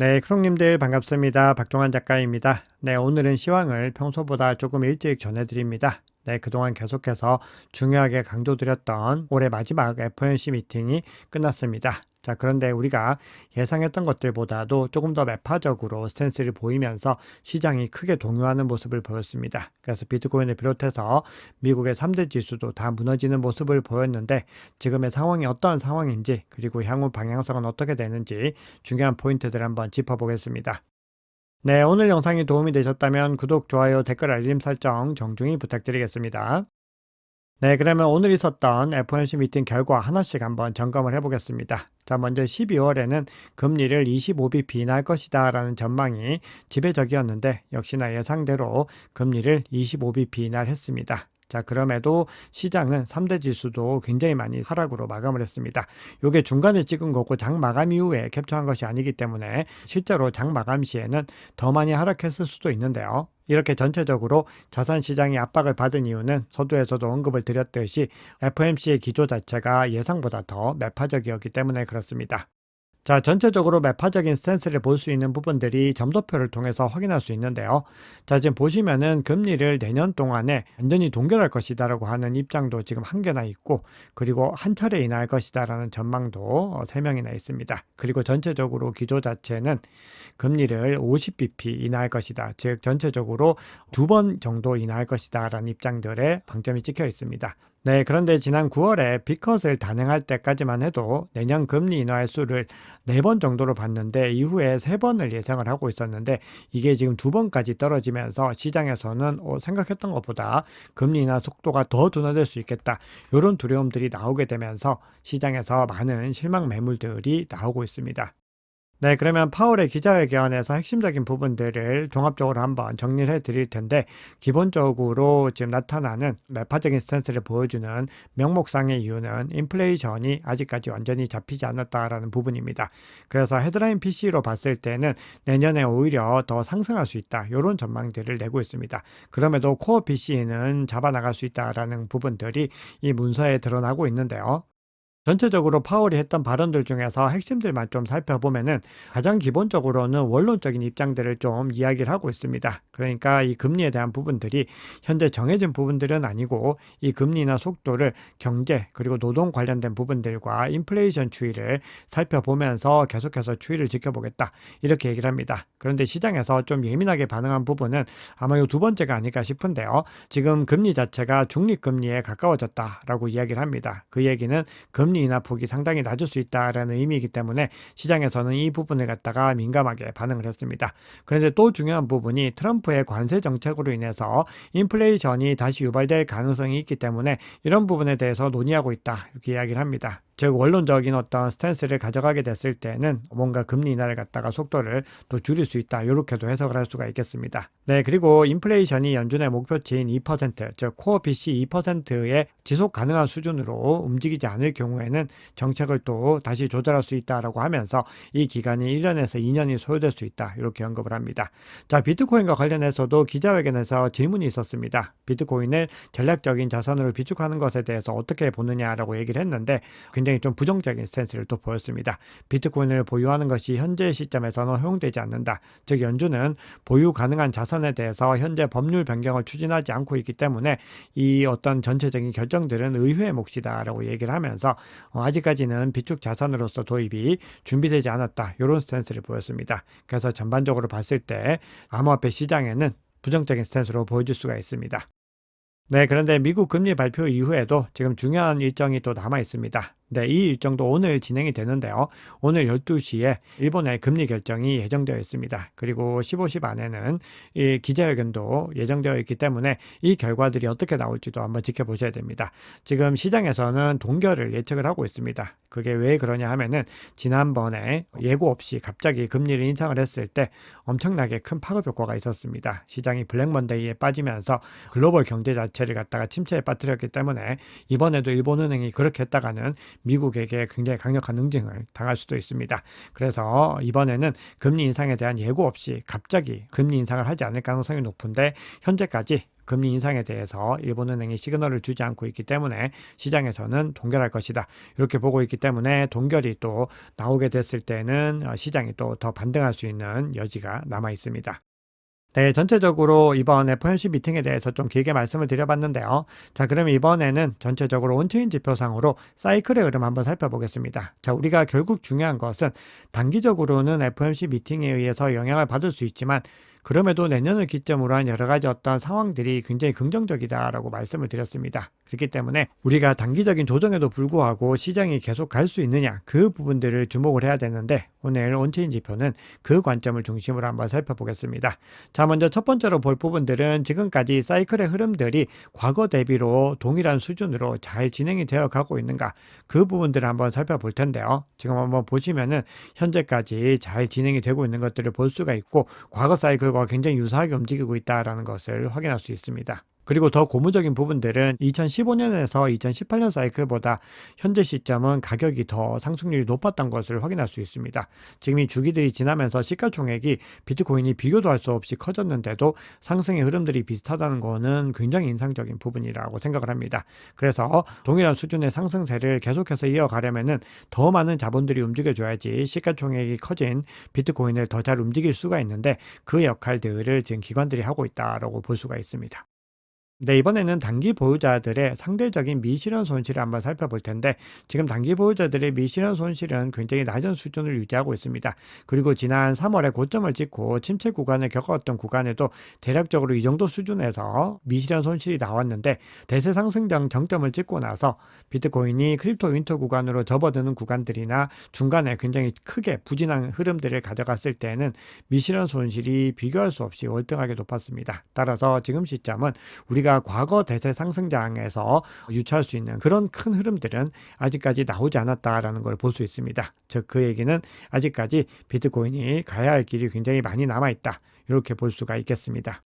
네, 크롱님들 반갑습니다. 박종환 작가입니다. 네, 오늘은 시황을 평소보다 조금 일찍 전해드립니다. 네, 그동안 계속해서 중요하게 강조드렸던 올해 마지막 FOMC 미팅이 끝났습니다. 자, 그런데 우리가 예상했던 것들보다도 조금 더 매파적으로 스탠스를 보이면서 시장이 크게 동요하는 모습을 보였습니다. 그래서 비트코인을 비롯해서 미국의 3대 지수도 다 무너지는 모습을 보였는데 지금의 상황이 어떠한 상황인지 그리고 향후 방향성은 어떻게 되는지 중요한 포인트들 한번 짚어보겠습니다. 네, 오늘 영상이 도움이 되셨다면 구독, 좋아요, 댓글, 알림 설정 정중히 부탁드리겠습니다. 네, 그러면 오늘 있었던 FOMC 미팅 결과 하나씩 한번 점검을 해보겠습니다. 자, 먼저 12월에는 금리를 25bp 인하할 것이다 라는 전망이 지배적이었는데 역시나 예상대로 금리를 25bp 인하를 했습니다. 자, 그럼에도 시장은 3대 지수도 굉장히 많이 하락으로 마감을 했습니다. 이게 중간에 찍은 거고 장 마감 이후에 캡처한 것이 아니기 때문에 실제로 장 마감 시에는 더 많이 하락했을 수도 있는데요. 이렇게 전체적으로 자산 시장이 압박을 받은 이유는 서두에서도 언급을 드렸듯이 FOMC의 기조 자체가 예상보다 더 매파적이었기 때문에 그렇습니다. 자, 전체적으로 매파적인 스탠스를 볼 수 있는 부분들이 점도표를 통해서 확인할 수 있는데요. 자, 지금 보시면은 금리를 내년 동안에 완전히 동결할 것이다라고 하는 입장도 지금 한 개나 있고, 그리고 한 차례 인하할 것이다라는 전망도 3명이나 있습니다. 그리고 전체적으로 기조 자체는 금리를 50bp 인하할 것이다. 즉, 전체적으로 2번 정도 인하할 것이다라는 입장들의 방점이 찍혀 있습니다. 네, 그런데 지난 9월에 빅컷을 단행할 때까지만 해도 내년 금리 인하의 수를 4번 정도로 봤는데 이후에 3번을 예상을 하고 있었는데 이게 지금 2번까지 떨어지면서 시장에서는 생각했던 것보다 금리 인하 속도가 더 둔화될 수 있겠다. 이런 두려움들이 나오게 되면서 시장에서 많은 실망 매물들이 나오고 있습니다. 네, 그러면 파월의 기자회견에서 핵심적인 부분들을 종합적으로 한번 정리를 해드릴 텐데 기본적으로 지금 나타나는 매파적인 스탠스를 보여주는 명목상의 이유는 인플레이션이 아직까지 완전히 잡히지 않았다라는 부분입니다. 그래서 헤드라인 PC로 봤을 때는 내년에 오히려 더 상승할 수 있다. 이런 전망들을 내고 있습니다. 그럼에도 코어 PC는 잡아나갈 수 있다라는 부분들이 이 문서에 드러나고 있는데요. 전체적으로 파월이 했던 발언들 중에서 핵심들만 좀 살펴보면은 가장 기본적으로는 원론적인 입장들을 좀 이야기를 하고 있습니다. 그러니까 이 금리에 대한 부분들이 현재 정해진 부분들은 아니고 이 금리나 속도를 경제 그리고 노동 관련된 부분들과 인플레이션 추이를 살펴보면서 계속해서 추이를 지켜보겠다. 이렇게 얘기를 합니다. 그런데 시장에서 좀 예민하게 반응한 부분은 아마 이 두 번째가 아닐까 싶은데요. 지금 금리 자체가 중립금리에 가까워졌다라고 이야기를 합니다. 그 얘기는 금리 인하 폭이 상당히 낮을 수 있다라는 의미이기 때문에 시장에서는 이 부분을 갖다가 민감하게 반응을 했습니다. 그런데 또 중요한 부분이 트럼프의 관세 정책으로 인해서 인플레이션이 다시 유발될 가능성이 있기 때문에 이런 부분에 대해서 논의하고 있다 이렇게 이야기를 합니다. 즉 원론적인 어떤 스탠스를 가져가게 됐을 때는 뭔가 금리 인하를 갖다가 속도를 또 줄일 수 있다 이렇게도 해석을 할 수가 있겠습니다. 네, 그리고 인플레이션이 연준의 목표치인 2%, 즉 코어 PC 2%의 지속 가능한 수준으로 움직이지 않을 경우에는 정책을 또 다시 조절할 수 있다라고 하면서 이 기간이 1년에서 2년이 소요될 수 있다 이렇게 언급을 합니다. 자, 비트코인과 관련해서도 기자회견에서 질문이 있었습니다. 비트코인을 전략적인 자산으로 비축하는 것에 대해서 어떻게 보느냐라고 얘기를 했는데 굉장히 좀 부정적인 스탠스를 또 보였습니다. 비트코인을 보유하는 것이 현재 시점에서는 허용되지 않는다. 즉 연준은 보유 가능한 자산에 대해서 현재 법률 변경을 추진하지 않고 있기 때문에 이 어떤 전체적인 결정들은 의회의 몫이다라고 얘기를 하면서 아직까지는 비축 자산으로서 도입이 준비되지 않았다. 이런 스탠스를 보였습니다. 그래서 전반적으로 봤을 때 암호화폐 시장에는 부정적인 스탠스로 보여줄 수가 있습니다. 네, 그런데 미국 금리 발표 이후에도 지금 중요한 일정이 또 남아 있습니다. 네, 이 일정도 오늘 진행이 되는데요. 오늘 12시에 일본의 금리 결정이 예정되어 있습니다. 그리고 15시 반에는 이 기자회견도 예정되어 있기 때문에 이 결과들이 어떻게 나올지도 한번 지켜보셔야 됩니다. 지금 시장에서는 동결을 예측을 하고 있습니다. 그게 왜 그러냐 하면은 지난번에 예고 없이 갑자기 금리를 인상을 했을 때 엄청나게 큰 파급 효과가 있었습니다. 시장이 블랙먼데이에 빠지면서 글로벌 경제 자체를 갖다가 침체에 빠뜨렸기 때문에 이번에도 일본은행이 그렇게 했다가는 미국에게 굉장히 강력한 응징을 당할 수도 있습니다. 그래서 이번에는 금리 인상에 대한 예고 없이 갑자기 금리 인상을 하지 않을 가능성이 높은데 현재까지 금리 인상에 대해서 일본은행이 시그널을 주지 않고 있기 때문에 시장에서는 동결할 것이다. 이렇게 보고 있기 때문에 동결이 또 나오게 됐을 때는 시장이 또 더 반등할 수 있는 여지가 남아 있습니다. 네, 전체적으로 이번 FOMC 미팅에 대해서 좀 길게 말씀을 드려봤는데요. 자, 그럼 이번에는 전체적으로 온체인 지표상으로 사이클의 흐름 한번 살펴보겠습니다. 자, 우리가 결국 중요한 것은 단기적으로는 FOMC 미팅에 의해서 영향을 받을 수 있지만 그럼에도 내년을 기점으로 한 여러 가지 어떤 상황들이 굉장히 긍정적이다라고 말씀을 드렸습니다. 그렇기 때문에 우리가 단기적인 조정에도 불구하고 시장이 계속 갈 수 있느냐 그 부분들을 주목을 해야 되는데 오늘 온체인 지표는 그 관점을 중심으로 한번 살펴보겠습니다. 자, 먼저 첫 번째로 볼 부분들은 지금까지 사이클의 흐름들이 과거 대비로 동일한 수준으로 잘 진행이 되어 가고 있는가 그 부분들을 한번 살펴볼 텐데요. 지금 한번 보시면은 현재까지 잘 진행이 되고 있는 것들을 볼 수가 있고 과거 사이클과 굉장히 유사하게 움직이고 있다는 것을 확인할 수 있습니다. 그리고 더 고무적인 부분들은 2015년에서 2018년 사이클보다 현재 시점은 가격이 더 상승률이 높았던 것을 확인할 수 있습니다. 지금 이 주기들이 지나면서 시가총액이 비트코인이 비교도 할 수 없이 커졌는데도 상승의 흐름들이 비슷하다는 것은 굉장히 인상적인 부분이라고 생각을 합니다. 그래서 동일한 수준의 상승세를 계속해서 이어가려면은 더 많은 자본들이 움직여줘야지 시가총액이 커진 비트코인을 더 잘 움직일 수가 있는데 그 역할들을 지금 기관들이 하고 있다고 볼 수가 있습니다. 네, 이번에는 단기 보유자들의 상대적인 미실현 손실을 한번 살펴볼 텐데 지금 단기 보유자들의 미실현 손실은 굉장히 낮은 수준을 유지하고 있습니다. 그리고 지난 3월에 고점을 찍고 침체 구간을 겪었던 구간에도 대략적으로 이 정도 수준에서 미실현 손실이 나왔는데 대세 상승장 정점을 찍고 나서 비트코인이 크립토 윈터 구간으로 접어드는 구간들이나 중간에 굉장히 크게 부진한 흐름들을 가져갔을 때는 미실현 손실이 비교할 수 없이 월등하게 높았습니다. 따라서 지금 시점은 우리가 과거 대세 상승장에서 유추할 수 있는 그런 큰 흐름들은 아직까지 나오지 않았다라는 걸 볼 수 있습니다. 즉 그 얘기는 아직까지 비트코인이 가야 할 길이 굉장히 많이 남아있다. 이렇게 볼 수가 있겠습니다.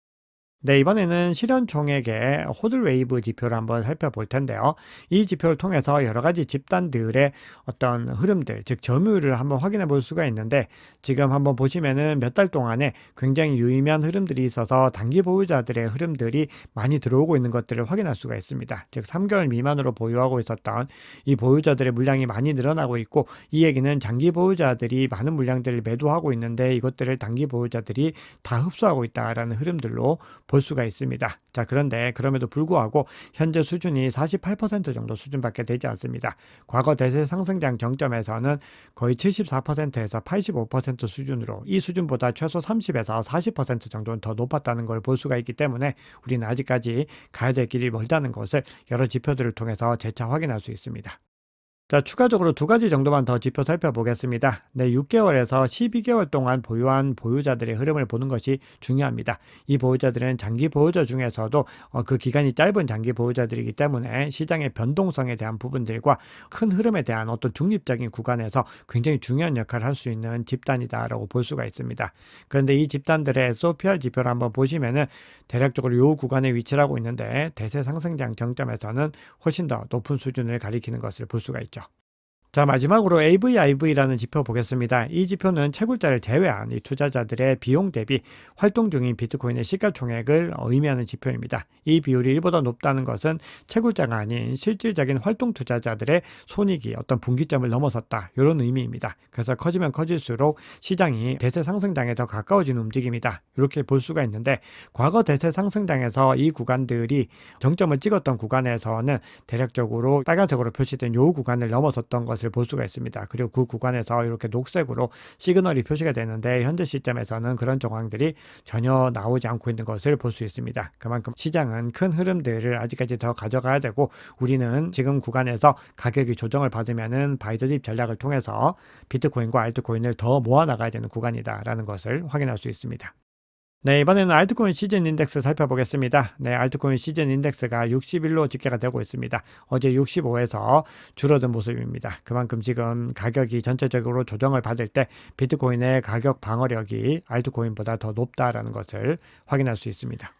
네, 이번에는 실현총액의 호들웨이브 지표를 한번 살펴볼 텐데요. 이 지표를 통해서 여러 가지 집단들의 어떤 흐름들, 즉 점유율을 한번 확인해 볼 수가 있는데 지금 한번 보시면은 몇 달 동안에 굉장히 유의미한 흐름들이 있어서 단기 보유자들의 흐름들이 많이 들어오고 있는 것들을 확인할 수가 있습니다. 즉 3개월 미만으로 보유하고 있었던 이 보유자들의 물량이 많이 늘어나고 있고 이 얘기는 장기 보유자들이 많은 물량들을 매도하고 있는데 이것들을 단기 보유자들이 다 흡수하고 있다라는 흐름들로 볼 수가 있습니다. 자, 그런데 그럼에도 불구하고 현재 수준이 48% 정도 수준밖에 되지 않습니다. 과거 대세 상승장 정점에서는 거의 74%에서 85% 수준으로 이 수준보다 최소 30에서 40% 정도는 더 높았다는 걸 볼 수가 있기 때문에 우리는 아직까지 가야 될 길이 멀다는 것을 여러 지표들을 통해서 재차 확인할 수 있습니다. 자, 추가적으로 두 가지 정도만 더 지표 살펴보겠습니다. 네, 6개월에서 12개월 동안 보유한 보유자들의 흐름을 보는 것이 중요합니다. 이 보유자들은 장기 보유자 중에서도 그 기간이 짧은 장기 보유자들이기 때문에 시장의 변동성에 대한 부분들과 큰 흐름에 대한 어떤 중립적인 구간에서 굉장히 중요한 역할을 할 수 있는 집단이다라고 볼 수가 있습니다. 그런데 이 집단들의 SOPR 지표를 한번 보시면은 대략적으로 이 구간에 위치를 하고 있는데 대세 상승장 정점에서는 훨씬 더 높은 수준을 가리키는 것을 볼 수가 있죠. 자, 마지막으로 AVIV라는 지표 보겠습니다. 이 지표는 채굴자를 제외한 이 투자자들의 비용 대비 활동 중인 비트코인의 시가총액을 의미하는 지표입니다. 이 비율이 1보다 높다는 것은 채굴자가 아닌 실질적인 활동 투자자들의 손익이 어떤 분기점을 넘어섰다. 이런 의미입니다. 그래서 커지면 커질수록 시장이 대세 상승장에 더 가까워지는 움직임이다. 이렇게 볼 수가 있는데 과거 대세 상승장에서 이 구간들이 정점을 찍었던 구간에서는 대략적으로 빨간색으로 표시된 이 구간을 넘어섰던 것을 볼 수가 있습니다. 그리고 그 구간에서 이렇게 녹색으로 시그널이 표시가 되는데 현재 시점에서는 그런 정황들이 전혀 나오지 않고 있는 것을 볼 수 있습니다. 그만큼 시장은 큰 흐름들을 아직까지 더 가져가야 되고 우리는 지금 구간에서 가격이 조정을 받으면은 바이더딥 전략을 통해서 비트코인과 알트코인을 더 모아나가야 되는 구간이다라는 것을 확인할 수 있습니다. 네, 이번에는 알트코인 시즌 인덱스 살펴보겠습니다. 네, 알트코인 시즌 인덱스가 61로 집계가 되고 있습니다. 어제 65에서 줄어든 모습입니다. 그만큼 지금 가격이 전체적으로 조정을 받을 때 비트코인의 가격 방어력이 알트코인보다 더 높다라는 것을 확인할 수 있습니다.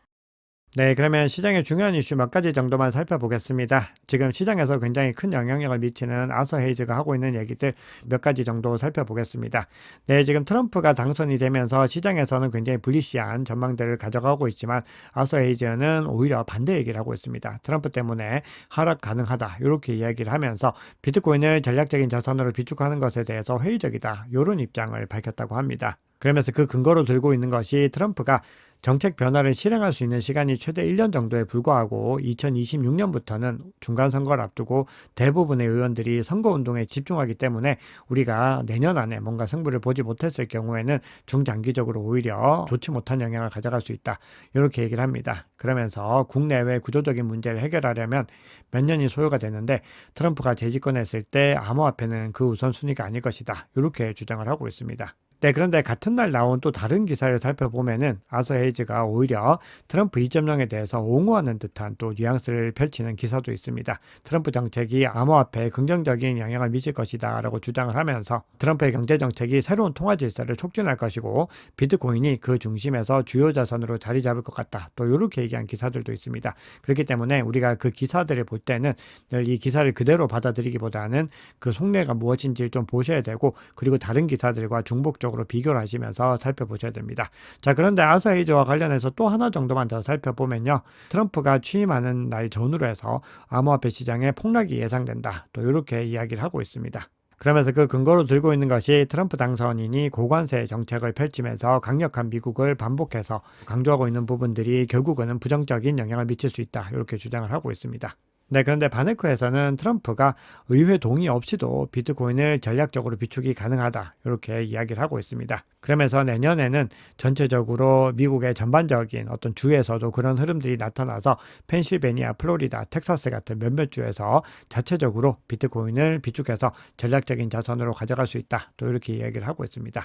네, 그러면 시장의 중요한 이슈 몇 가지 정도만 살펴보겠습니다. 지금 시장에서 굉장히 큰 영향력을 미치는 아서 헤이즈가 하고 있는 얘기들 몇 가지 정도 살펴보겠습니다. 네, 지금 트럼프가 당선이 되면서 시장에서는 굉장히 불리시한 전망들을 가져가고 있지만 아서 헤이즈는 오히려 반대 얘기를 하고 있습니다. 트럼프 때문에 하락 가능하다 이렇게 이야기를 하면서 비트코인을 전략적인 자산으로 비축하는 것에 대해서 회의적이다 이런 입장을 밝혔다고 합니다. 그러면서 그 근거로 들고 있는 것이 트럼프가 정책 변화를 실행할 수 있는 시간이 최대 1년 정도에 불과하고 2026년부터는 중간선거를 앞두고 대부분의 의원들이 선거운동에 집중하기 때문에 우리가 내년 안에 뭔가 승부를 보지 못했을 경우에는 중장기적으로 오히려 좋지 못한 영향을 가져갈 수 있다. 이렇게 얘기를 합니다. 그러면서 국내외 구조적인 문제를 해결하려면 몇 년이 소요가 되는데 트럼프가 재집권했을 때 암호화폐는 그 우선순위가 아닐 것이다. 이렇게 주장을 하고 있습니다. 네, 그런데 같은 날 나온 또 다른 기사를 살펴보면은 아서 헤이즈가 오히려 트럼프 2.0에 대해서 옹호하는 듯한 또 뉘앙스를 펼치는 기사도 있습니다. 트럼프 정책이 암호화폐에 긍정적인 영향을 미칠 것이다 라고 주장을 하면서 트럼프의 경제정책이 새로운 통화 질서를 촉진할 것이고 비트코인이 그 중심에서 주요 자산으로 자리 잡을 것 같다. 또 이렇게 얘기한 기사들도 있습니다. 그렇기 때문에 우리가 그 기사들을 볼 때는 늘 이 기사를 그대로 받아들이기보다는 그 속내가 무엇인지를 좀 보셔야 되고 그리고 다른 기사들과 중복적으로 비교를 하시면서 살펴보셔야 됩니다. 자, 그런데 아서 헤이즈와 관련해서 또 하나 정도만 더 살펴보면요. 트럼프가 취임하는 날 전후로 해서 암호화폐 시장에 폭락이 예상된다. 또 이렇게 이야기를 하고 있습니다. 그러면서 그 근거로 들고 있는 것이 트럼프 당선인이 고관세 정책을 펼치면서 강력한 미국을 반복해서 강조하고 있는 부분들이 결국은 부정적인 영향을 미칠 수 있다. 이렇게 주장을 하고 있습니다. 네, 그런데 바네크에서는 트럼프가 의회 동의 없이도 비트코인을 전략적으로 비축이 가능하다. 이렇게 이야기를 하고 있습니다. 그러면서 내년에는 전체적으로 미국의 전반적인 어떤 주에서도 그런 흐름들이 나타나서 펜실베니아, 플로리다, 텍사스 같은 몇몇 주에서 자체적으로 비트코인을 비축해서 전략적인 자산으로 가져갈 수 있다. 또 이렇게 이야기를 하고 있습니다.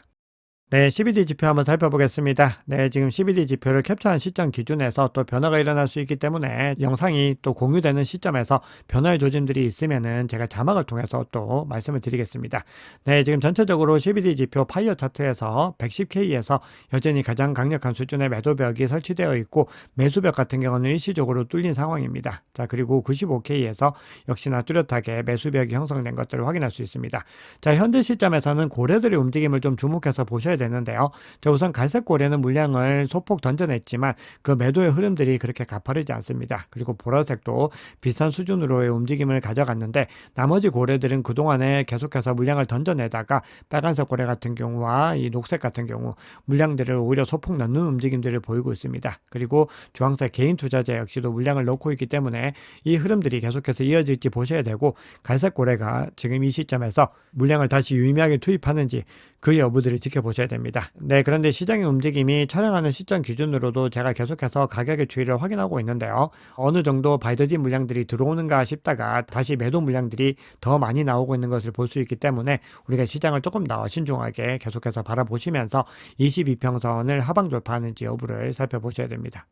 네, CBD 지표 한번 살펴보겠습니다. 네, 지금 CBD 지표를 캡처한 시점 기준에서 또 변화가 일어날 수 있기 때문에 영상이 또 공유되는 시점에서 변화의 조짐들이 있으면은 제가 자막을 통해서 또 말씀을 드리겠습니다. 네, 지금 전체적으로 CBD 지표 파이어 차트에서 110K에서 여전히 가장 강력한 수준의 매도벽이 설치되어 있고 매수벽 같은 경우는 일시적으로 뚫린 상황입니다. 자, 그리고 95K에서 역시나 뚜렷하게 매수벽이 형성된 것들을 확인할 수 있습니다. 자, 현재 시점에서는 고래들의 움직임을 좀 주목해서 보셔야 되는데요. 자, 우선 갈색 고래는 물량을 소폭 던져냈지만 그 매도의 흐름들이 그렇게 가파르지 않습니다. 그리고 보라색도 비슷한 수준으로의 움직임을 가져갔는데 나머지 고래들은 그동안에 계속해서 물량을 던져내다가 빨간색 고래 같은 경우와 이 녹색 같은 경우 물량들을 오히려 소폭 넣는 움직임들을 보이고 있습니다. 그리고 주황색 개인 투자자 역시도 물량을 넣고 있기 때문에 이 흐름들이 계속해서 이어질지 보셔야 되고 갈색 고래가 지금 이 시점에서 물량을 다시 유의미하게 투입하는지 그 여부들을 지켜보셔야 됩니다. 네, 그런데 시장의 움직임이 촬영하는 시점 기준으로도 제가 계속해서 가격의 추이를 확인하고 있는데요. 어느 정도 바이더디 물량들이 들어오는가 싶다가 다시 매도 물량들이 더 많이 나오고 있는 것을 볼 수 있기 때문에 우리가 시장을 조금 더 신중하게 계속해서 바라보시면서 22평선을 하방 돌파하는지 여부를 살펴보셔야 됩니다.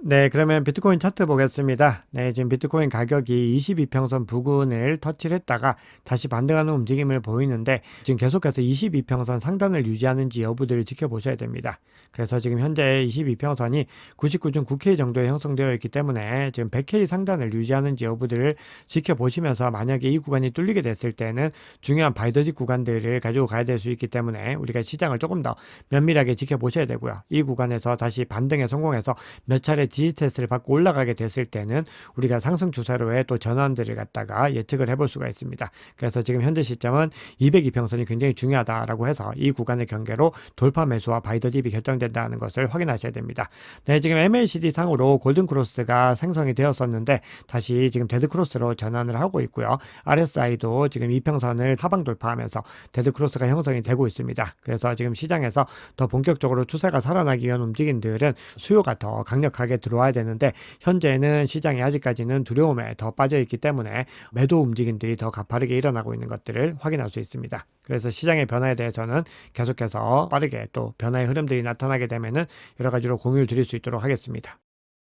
네, 그러면 비트코인 차트 보겠습니다. 네, 지금 비트코인 가격이 22평선 부근을 터치를 했다가 다시 반등하는 움직임을 보이는데 지금 계속해서 22평선 상단을 유지하는지 여부들을 지켜보셔야 됩니다. 그래서 지금 현재 22평선이 99 중 9K 정도에 형성되어 있기 때문에 지금 100K 상단을 유지하는지 여부들을 지켜보시면서 만약에 이 구간이 뚫리게 됐을 때는 중요한 바이더디 구간들을 가지고 가야 될 수 있기 때문에 우리가 시장을 조금 더 면밀하게 지켜보셔야 되고요. 이 구간에서 다시 반등에 성공해서 몇 차례 지지 테스트를 받고 올라가게 됐을 때는 우리가 상승 추세로의 또 전환들을 갖다가 예측을 해볼 수가 있습니다. 그래서 지금 현재 시점은 202평선이 굉장히 중요하다라고 해서 이 구간의 경계로 돌파 매수와 바이더 딥이 결정된다는 것을 확인하셔야 됩니다. 네, 지금 MACD 상으로 골든 크로스가 생성이 되었었는데 다시 지금 데드 크로스로 전환을 하고 있고요. RSI도 지금 이평선을 하방 돌파하면서 데드 크로스가 형성이 되고 있습니다. 그래서 지금 시장에서 더 본격적으로 추세가 살아나기 위한 움직임들은 수요가 더 강력하게 들어와야 되는데 현재는 시장이 아직까지는 두려움에 더 빠져 있기 때문에 매도 움직임들이 더 가파르게 일어나고 있는 것들을 확인할 수 있습니다. 그래서 시장의 변화에 대해서는 계속해서 빠르게 또 변화의 흐름들이 나타나게 되면은 여러 가지로 공유를 드릴 수 있도록 하겠습니다.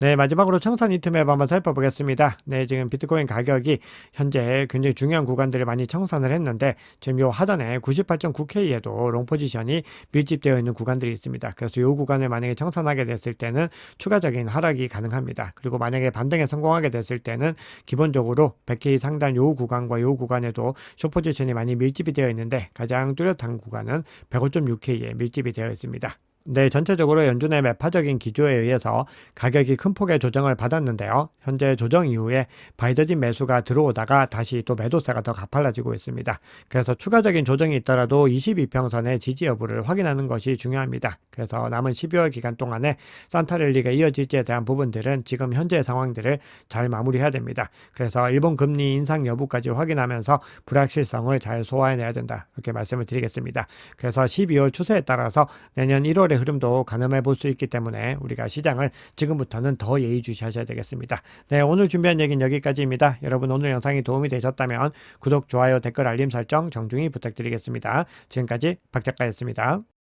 네, 마지막으로 청산 히트맵 한번 살펴보겠습니다. 네, 지금 비트코인 가격이 현재 굉장히 중요한 구간들을 많이 청산을 했는데 지금 요 하단에 98.9K에도 롱 포지션이 밀집되어 있는 구간들이 있습니다. 그래서 요 구간을 만약에 청산하게 됐을 때는 추가적인 하락이 가능합니다. 그리고 만약에 반등에 성공하게 됐을 때는 기본적으로 100K 상단 요 구간과 요 구간에도 숏 포지션이 많이 밀집이 되어 있는데 가장 뚜렷한 구간은 105.6K에 밀집이 되어 있습니다. 네, 전체적으로 연준의 매파적인 기조에 의해서 가격이 큰 폭의 조정을 받았는데요. 현재 조정 이후에 바이더딘 매수가 들어오다가 다시 또 매도세가 더 가팔라지고 있습니다. 그래서 추가적인 조정이 있더라도 22평선의 지지 여부를 확인하는 것이 중요합니다. 그래서 남은 12월 기간 동안에 산타랠리가 이어질지에 대한 부분들은 지금 현재의 상황들을 잘 마무리해야 됩니다. 그래서 일본 금리 인상 여부까지 확인하면서 불확실성을 잘 소화해내야 된다. 이렇게 말씀을 드리겠습니다. 그래서 12월 추세에 따라서 내년 1월에 흐름도 가늠해 볼 수 있기 때문에 우리가 시장을 지금부터는 더 예의주시하셔야 되겠습니다. 네, 오늘 준비한 얘기는 여기까지입니다. 여러분 오늘 영상이 도움이 되셨다면 구독, 좋아요, 댓글, 알림 설정 정중히 부탁드리겠습니다. 지금까지 박 작가였습니다.